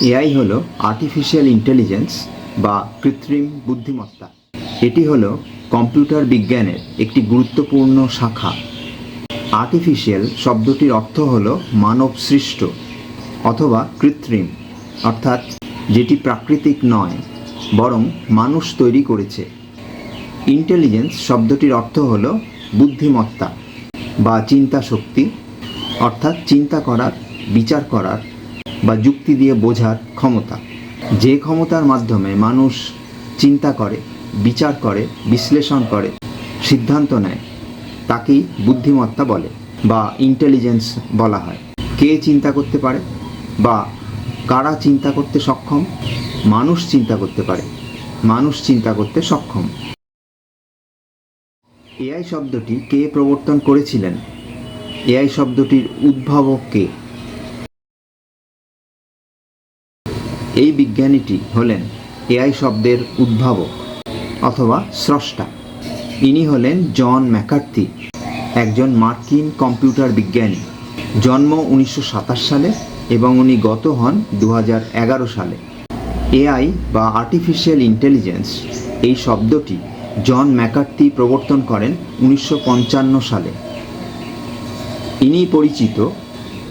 AI হলো artificial intelligence বা কৃত্রিম বুদ্ধিমত্তা। এটি হলো কম্পিউটার বিজ্ঞানের একটি গুরুত্বপূর্ণ শাখা। আর্টিফিশিয়াল শব্দটির অর্থ হলো মানব সৃষ্ট অথবা কৃত্রিম, অর্থাৎ যেটি প্রাকৃতিক নয় বরং মানুষ তৈরি করেছে। ইন্টেলিজেন্স শব্দটির অর্থ হলো বুদ্ধিমত্তা বা চিন্তা শক্তি, অর্থাৎ চিন্তা করার, বিচার করার বা যুক্তি দিয়ে বোঝার ক্ষমতা। যে ক্ষমতার মাধ্যমে মানুষ চিন্তা করে, বিচার করে, বিশ্লেষণ করে, সিদ্ধান্ত নেয় তাকেই বুদ্ধিমত্তা বলে বা ইন্টেলিজেন্স বলা হয়। কে চিন্তা করতে পারে বা কারা চিন্তা করতে সক্ষম? মানুষ চিন্তা করতে পারে, মানুষ চিন্তা করতে সক্ষম। এআই শব্দটি কে প্রবর্তন করেছিলেন? এআই শব্দটির উদ্ভাবক কে? এই বিজ্ঞানীটি হলেন এআই শব্দের উদ্ভাবক অথবা স্রষ্টা। ইনি হলেন জন ম্যাকার্থি, একজন মার্কিন কম্পিউটার বিজ্ঞানী। জন্ম 1927 সালে এবং উনি গত হন 2011 সালে। এআই বা আর্টিফিশিয়াল ইন্টেলিজেন্স এই শব্দটি জন ম্যাকার্থি প্রবর্তন করেন 1955 সালে। ইনি পরিচিত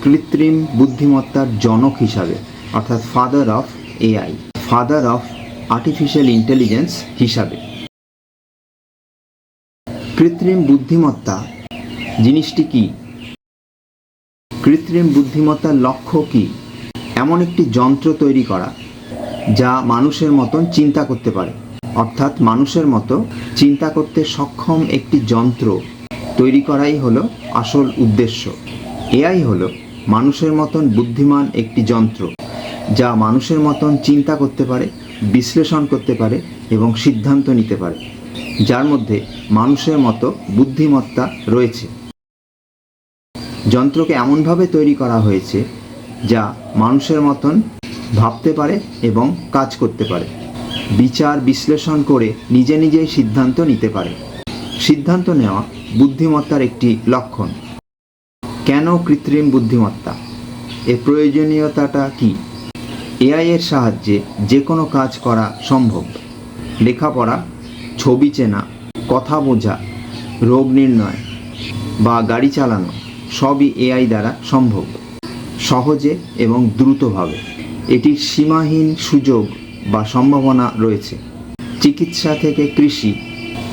কৃত্রিম বুদ্ধিমত্তার জনক হিসাবে, অর্থাৎ father of AI, father of artificial intelligence হিসাবে। কৃত্রিম বুদ্ধিমত্তা জিনিসটি কি? কৃত্রিম বুদ্ধিমত্তার লক্ষ্য কি? এমন একটি যন্ত্র তৈরি করা যা মানুষের মতন চিন্তা করতে পারে, অর্থাৎ মানুষের মতো চিন্তা করতে সক্ষম একটি যন্ত্র তৈরি করাই হলো আসল উদ্দেশ্য। এআই হলো মানুষের মতন বুদ্ধিমান একটি যন্ত্র যা মানুষের মতন চিন্তা করতে পারে, বিশ্লেষণ করতে পারে এবং সিদ্ধান্ত নিতে পারে, যার মধ্যে মানুষের মতো বুদ্ধিমত্তা রয়েছে। যন্ত্রকে এমনভাবে তৈরি করা হয়েছে যা মানুষের মতন ভাবতে পারে এবং কাজ করতে পারে, বিচার বিশ্লেষণ করে নিজে নিজেই সিদ্ধান্ত নিতে পারে। সিদ্ধান্ত নেওয়া বুদ্ধিমত্তার একটি লক্ষণ। কেন কৃত্রিম বুদ্ধিমত্তা? এর প্রয়োজনীয়তাটা কি? এআই এর সাহায্যে যে কোনো কাজ করা সম্ভব। লেখাপড়া, ছবি চেনা, কথা বোঝা, রোগ নির্ণয় বা গাড়ি চালানো সবই এআই দ্বারা সম্ভব, সহজে এবং দ্রুতভাবে। এটির সীমাহীন সুযোগ বা সম্ভাবনা রয়েছে। চিকিৎসা থেকে কৃষি,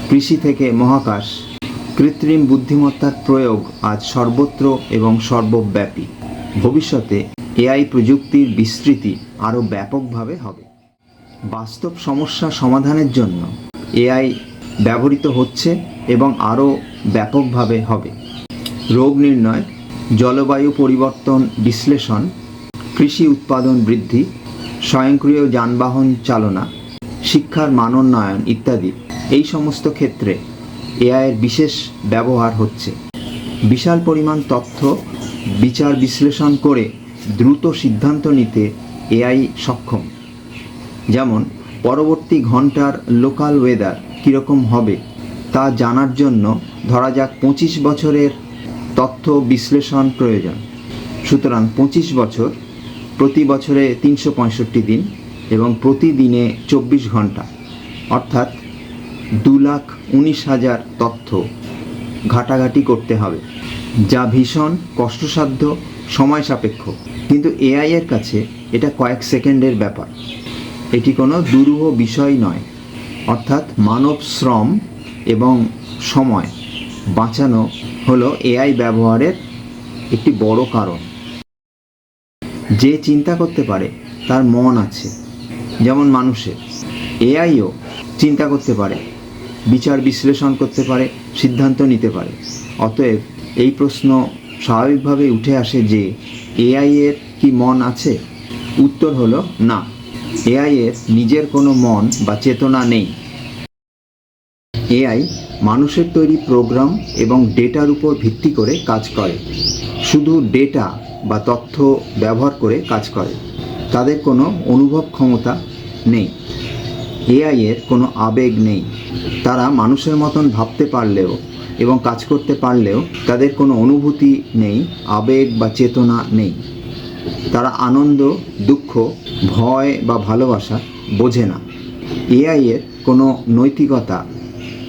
কৃষি থেকে মহাকাশ, কৃত্রিম বুদ্ধিমত্তার প্রয়োগ আজ সর্বত্র এবং সর্বব্যাপী। ভবিষ্যতে এআই প্রযুক্তির বিস্তৃতি আরও ব্যাপকভাবে হবে। বাস্তব সমস্যা সমাধানের জন্য এআই ব্যবহৃত হচ্ছে এবং আরও ব্যাপকভাবে হবে। রোগ নির্ণয়, জলবায়ু পরিবর্তন বিশ্লেষণ, কৃষি উৎপাদন বৃদ্ধি, স্বয়ংক্রিয় যানবাহন চালনা, শিক্ষার মানোন্নয়ন ইত্যাদি এই সমস্ত ক্ষেত্রে এআইয়ের বিশেষ ব্যবহার হচ্ছে। বিশাল পরিমাণ তথ্য বিচার বিশ্লেষণ করে দ্রুত সিদ্ধান্ত নিতে এআই সক্ষম। যেমন পরবর্তী ঘন্টার লোকাল ওয়েদার কীরকম হবে তা জানার জন্য ধরা যাক 25 বছরের তথ্য বিশ্লেষণ প্রয়োজন। সুতরাং 25 বছর, প্রতি বছরে 365 দিন এবং প্রতিদিনে 24 ঘন্টা, অর্থাৎ 2,19,000 তথ্য ঘাটাঘাটি করতে হবে, যা ভীষণ কষ্টসাধ্য, সময় সাপেক্ষ। কিন্তু এআই এর কাছে এটা কয়েক সেকেন্ডের ব্যাপার। এটি কোনো দুরূহ বিষয় নয়, অর্থাৎ মানব শ্রম এবং সময় বাঁচানো হলো এআই ব্যবহারের একটি বড় কারণ। যে চিন্তা করতে পারে তার মন আছে, যেমন মানুষের। এআইও চিন্তা করতে পারে, বিচার বিশ্লেষণ করতে পারে, সিদ্ধান্ত নিতে পারে। অতএব এই প্রশ্ন স্বাভাবিকভাবে উঠে আসে যে এআই এর কি মন আছে? উত্তর হলো না, এআই এর নিজের কোনো মন বা চেতনা নেই। এআই মানুষের তৈরি প্রোগ্রাম এবং ডেটার উপর ভিত্তি করে কাজ করে, শুধু ডেটা বা তথ্য ব্যবহার করে কাজ করে। তাদের কোনো অনুভব ক্ষমতা নেই। এআই এর কোনো আবেগ নেই। তারা মানুষের মতন ভাবতে পারলেও এবং কাজ করতে পারলেও তাদের কোনো অনুভূতি নেই, আবেগ বা চেতনা নেই। তারা আনন্দ, দুঃখ ভয় বা ভালোবাসা বোঝে না। এআই এর কোনো নৈতিকতা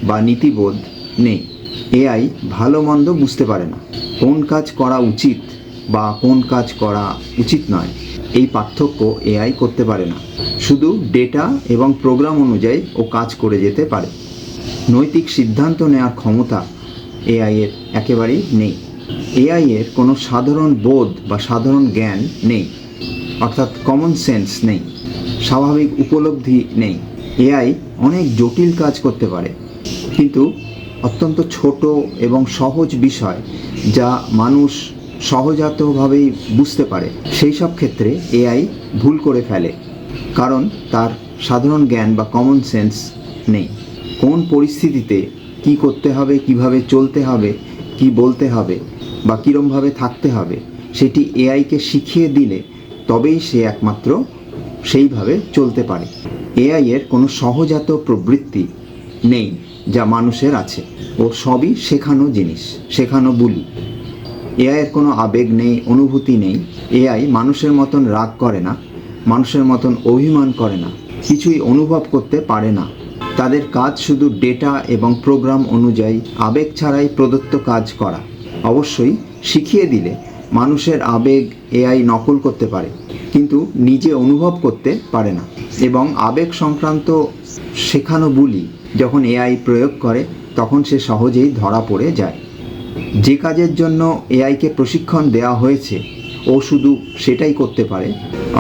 বা নীতিবোধ নেই। এআই ভালো মন্দ বুঝতে পারে না। কোন কাজ করা উচিত বা কোন কাজ করা উচিত নয় এই পার্থক্য এআই করতে পারে না। শুধু ডেটা এবং প্রোগ্রাম অনুযায়ী ও কাজ করে যেতে পারে। নৈতিক সিদ্ধান্ত নেওয়ার ক্ষমতা এআই এর একেবারেই নেই। এআই এর কোনো সাধারণ বোধ বা সাধারণ জ্ঞান নেই, অর্থাৎ কমন সেন্স নেই, স্বাভাবিক উপলব্ধি নেই। এআই অনেক জটিল কাজ করতে পারে, কিন্তু অত্যন্ত ছোট এবং সহজ বিষয় যা মানুষ সহজাতভাবেই বুঝতে পারে সেই সব ক্ষেত্রে এআই ভুল করে ফেলে, কারণ তার সাধারণ জ্ঞান বা কমন সেন্স নেই। কোন পরিস্থিতিতে কি করতে হবে, কিভাবে চলতে হবে, কি বলতে হবে বা কীরমভাবে থাকতে হবে সেটি এআইকে শিখিয়ে দিলে তবেই সে একমাত্র সেইভাবে চলতে পারে। এআই এর কোনো সহজাত প্রবৃত্তি নেই যা মানুষের আছে। ও সবই শেখানো জিনিস, শেখানো বুলি। এআই এর কোনো আবেগ নেই, অনুভূতি নেই। এআই মানুষের মতন রাগ করে না, মানুষের মতন অভিমান করে না, কিছুই অনুভব করতে পারে না। তাদের কাজ শুধু ডেটা এবং প্রোগ্রাম অনুযায়ী আবেগ ছাড়াই প্রদত্ত কাজ করা। অবশ্যই শিখিয়ে দিলে মানুষের আবেগ এআই নকল করতে পারে, কিন্তু নিজে অনুভব করতে পারে না। এবং আবেগ সংক্রান্ত শেখানো বুলি যখন এআই প্রয়োগ করে তখন সে সহজেই ধরা পড়ে যায়। যে কাজের জন্য এআইকে প্রশিক্ষণ দেওয়া হয়েছে ও শুধু সেটাই করতে পারে,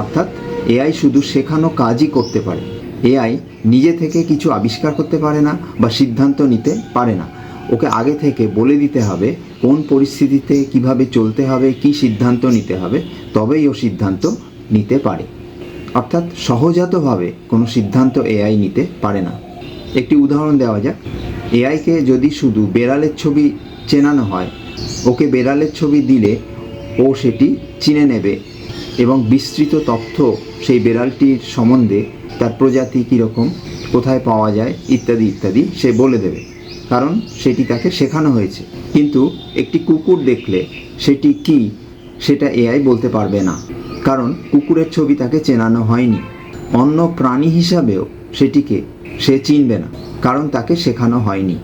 অর্থাৎ এআই শুধু শেখানো কাজই করতে পারে। এআই নিজে থেকে কিছু আবিষ্কার করতে পারে না বা সিদ্ধান্ত নিতে পারে না। ওকে আগে থেকে বলে দিতে হবে কোন পরিস্থিতিতে কিভাবে চলতে হবে, কি সিদ্ধান্ত নিতে হবে, তবেই ও সিদ্ধান্ত নিতে পারে। অর্থাৎ সহজাতভাবে কোনো সিদ্ধান্ত এআই নিতে পারে না। একটি উদাহরণ দেওয়া যাক। এআইকে যদি শুধু বেড়ালের ছবি চেনানো হয়, ওকে বেড়ালের ছবি দিলে ও সেটি চিনে নেবে এবং বিস্তৃত তথ্য সেই বেড়ালটির সম্বন্ধে, তার প্রজাতি কীরকম, কোথায় পাওয়া যায় ইত্যাদি ইত্যাদি সে বলে দেবে, কারণ সেটি তাকে শেখানো হয়েছে। কিন্তু একটি কুকুর দেখলে সেটি কি সেটা এআই বলতে পারবে না, কারণ কুকুরের ছবি তাকে চেনানো হয়নি। অন্য প্রাণী হিসাবেও সেটিকে সে চিনবে না, কারণ তাকে শেখানো হয়নি।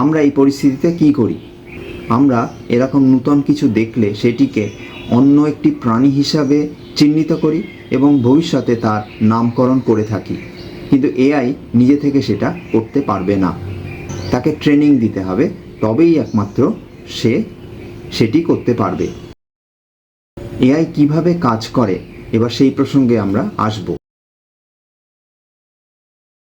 আমরা এই পরিস্থিতিতে কি করি? আমরা এরকম নূতন কিছু দেখলে সেটিকে অন্য একটি প্রাণী হিসাবে চিহ্নিত করি এবং ভবিষ্যতে তার নামকরণ করে থাকি। কিন্তু এআই নিজে থেকে সেটা করতে পারবে না। তাকে ট্রেনিং দিতে হবে, তবেই একমাত্র সে সেটি করতে পারবে। এআই কিভাবে কাজ করে এবার সেই প্রসঙ্গে আমরা আসব।